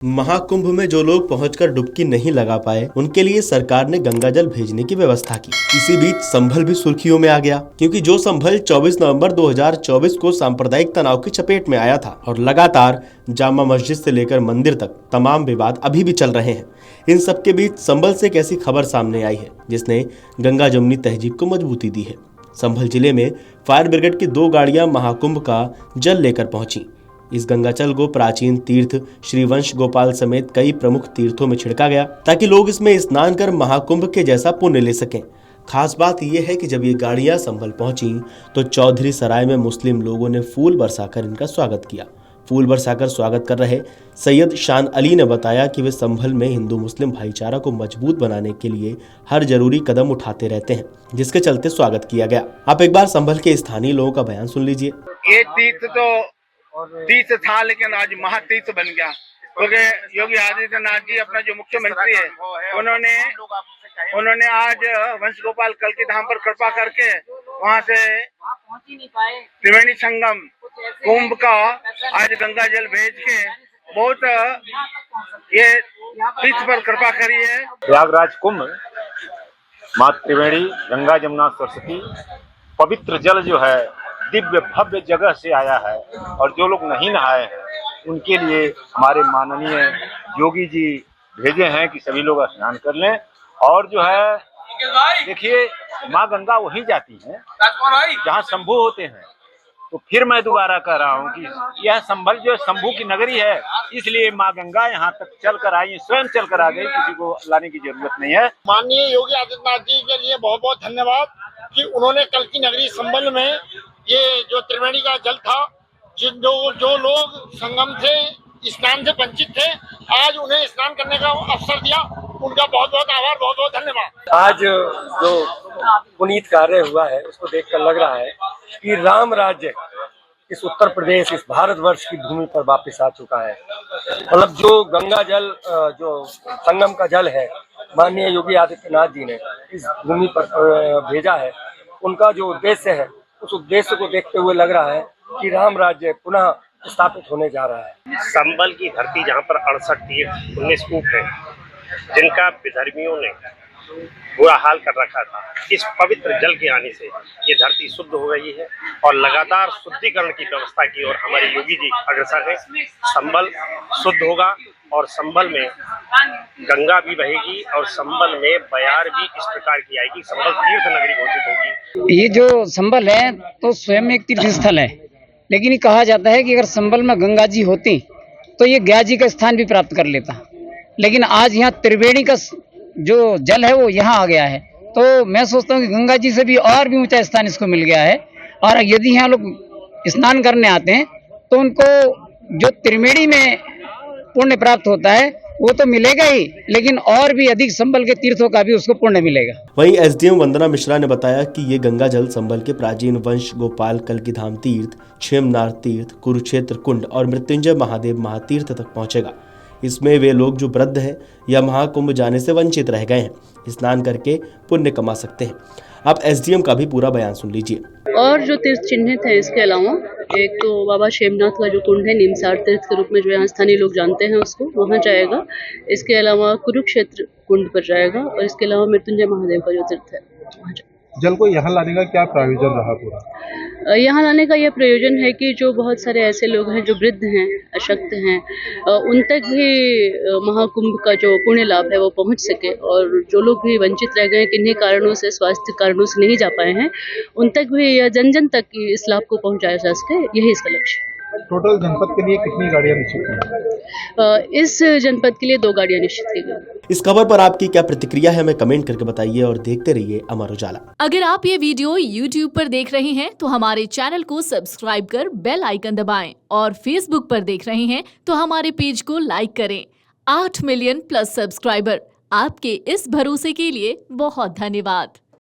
महाकुंभ में जो लोग पहुंचकर डुबकी नहीं लगा पाए, उनके लिए सरकार ने गंगा जल भेजने की व्यवस्था की। इसी बीच संभल भी सुर्खियों में आ गया, क्योंकि जो संभल 24 नवंबर 2024 को सांप्रदायिक तनाव की चपेट में आया था और लगातार जामा मस्जिद से लेकर मंदिर तक तमाम विवाद अभी भी चल रहे हैं। इन सब के बीच संभल से एक ऐसी खबर सामने आई है जिसने गंगा जमुनी तहजीब को मजबूती दी है। संभल जिले में फायर ब्रिगेड की 2 गाड़ियां महाकुंभ का जल लेकर पहुंची। इस गंगाजल को प्राचीन तीर्थ श्री वंश गोपाल समेत कई प्रमुख तीर्थों में छिड़का गया, ताकि लोग इसमें स्नान कर महाकुंभ के जैसा पुण्य ले सकें। खास बात यह है कि जब ये गाड़ियां संभल पहुंची तो चौधरी सराय में मुस्लिम लोगों ने फूल बरसाकर इनका स्वागत किया। फूल बरसाकर स्वागत कर रहे सैयद शान अली ने बताया कि वे संभल में हिंदू मुस्लिम भाईचारा को मजबूत बनाने के लिए हर जरूरी कदम उठाते रहते हैं, जिसके चलते स्वागत किया गया। आप एक बार संभल के स्थानीय लोगों का बयान सुन लीजिए। ये तीर्थ तो तीर्थ था, लेकिन आज महातीर्थ बन गया, क्योंकि योगी आदित्यनाथ जी अपना जो मुख्यमंत्री है उन्होंने आज वंश गोपाल कल्की धाम पर कृपा करके वहां से त्रिवेणी संगम कुंभ का आज गंगा जल भेज के बहुत ये तीर्थ पर कृपा करी है। प्रयागराज कुंभ माँ त्रिवेणी गंगा जमुना सरस्वती पवित्र जल जो है दिव्य भव्य जगह से आया है, और जो लोग नहीं नहाए हैं उनके लिए हमारे माननीय योगी जी भेजे हैं कि सभी लोग स्नान कर लें। और जो है देखिए, माँ गंगा वहीं जाती है जहाँ शंभू होते हैं। तो फिर मैं दोबारा कह रहा हूँ कि यह संभल जो शंभू की नगरी है, इसलिए माँ गंगा यहाँ तक चल कर आई, स्वयं चल कर आ गई, किसी को लाने की जरूरत नहीं है। माननीय योगी आदित्यनाथ जी के लिए बहुत बहुत धन्यवाद कि उन्होंने कल की नगरी संभल में ये जो त्रिवेणी का जल था, जो लोग संगम से स्नान से वंचित थे, आज उन्हें स्नान करने का अवसर दिया, उनका बहुत बहुत आभार, बहुत बहुत धन्यवाद। आज जो पुनीत कार्य हुआ है उसको देखकर लग रहा है कि राम राज्य इस उत्तर प्रदेश, इस भारतवर्ष की भूमि पर वापस आ चुका है। मतलब जो गंगा जल, जो संगम का जल है, माननीय योगी आदित्यनाथ जी ने इस भूमि पर भेजा है, उनका जो उद्देश्य है उस उद्देश्य को देखते हुए लग रहा है कि राम राज्य पुनः स्थापित होने जा रहा है। संभल की धरती जहाँ पर 68 तीर्थ 19 कूप है, जिनका विधर्मियों ने बुरा हाल कर रखा था, इस पवित्र जल के आने से ये धरती शुद्ध हो गई है और लगातार शुद्धिकरण की व्यवस्था की ओर हमारे योगी जी अग्रसर है। संभल शुद्ध होगा और संभल में गंगा भी बहेगी और संभल में बयार भी इस प्रकार की आएगी। संभल तीर्थ नगरी घोषित होगी। ये जो संभल है तो स्वयं एक तीर्थ स्थल है, लेकिन ये कहा जाता है कि अगर संभल में गंगा जी होती तो ये गया जी का स्थान भी प्राप्त कर लेता, लेकिन आज यहाँ त्रिवेणी का जो जल है वो यहाँ आ गया है। तो मैं सोचता हूँ कि गंगा जी से भी और भी ऊंचा स्थान इसको मिल गया है, और यदि यहाँ लोग स्नान करने आते हैं तो उनको जो त्रिवेणी में पुण्य प्राप्त होता है वो तो मिलेगा ही, लेकिन और भी अधिक संभल के तीर्थों का भी उसको पुण्य मिलेगा। वहीं एसडीएम वंदना मिश्रा ने बताया कि ये गंगा जल संभल के प्राचीन वंश गोपाल कल्की धाम तीर्थ, क्षेमनार तीर्थ, कुरुक्षेत्र कुंड और मृत्युंजय महादेव महातीर्थ तक पहुंचेगा। इसमें वे लोग जो वृद्ध हैं या महाकुंभ जाने से वंचित रह गए हैं, स्नान करके पुण्य कमा सकते हैं। आप एसडीएम का भी पूरा बयान सुन लीजिए। और जो तीर्थ चिन्हित है इसके अलावा एक तो बाबा क्षेमनाथ का जो कुंड है, निमसार तीर्थ के रूप में जो यहाँ स्थानीय लोग जानते हैं उसको, वहाँ जाएगा। इसके अलावा कुरुक्षेत्र कुंड पर जाएगा, और इसके अलावा मृत्युंजय महादेव का जो तीर्थ है वहाँ जाएगा। जल को यहाँ लाने का क्या प्रयोजन रहा पूरा? यहाँ लाने का यह प्रयोजन है कि जो बहुत सारे ऐसे लोग हैं जो वृद्ध हैं, अशक्त हैं, उन तक भी महाकुंभ का जो पुण्य लाभ है वो पहुँच सके, और जो लोग भी वंचित रह गए किन्हीं कारणों से, स्वास्थ्य कारणों से नहीं जा पाए हैं, उन तक भी या जन जन तक इस लाभ को पहुँचाया जा सके, यही इसका लक्ष्य है। टोटल जनपद के लिए कितनी गाड़ियाँ निश्चित की? इस जनपद के लिए 2 गाड़ियाँ निश्चित की गई। इस खबर पर आपकी क्या प्रतिक्रिया है, हमें कमेंट करके बताइए और देखते रहिए अमर उजाला। अगर आप ये वीडियो YouTube पर देख रहे हैं तो हमारे चैनल को सब्सक्राइब कर बेल आइकन दबाएं, और Facebook पर देख रहे हैं तो हमारे पेज को लाइक करें। 8 मिलियन+ सब्सक्राइबर, आपके इस भरोसे के लिए बहुत धन्यवाद।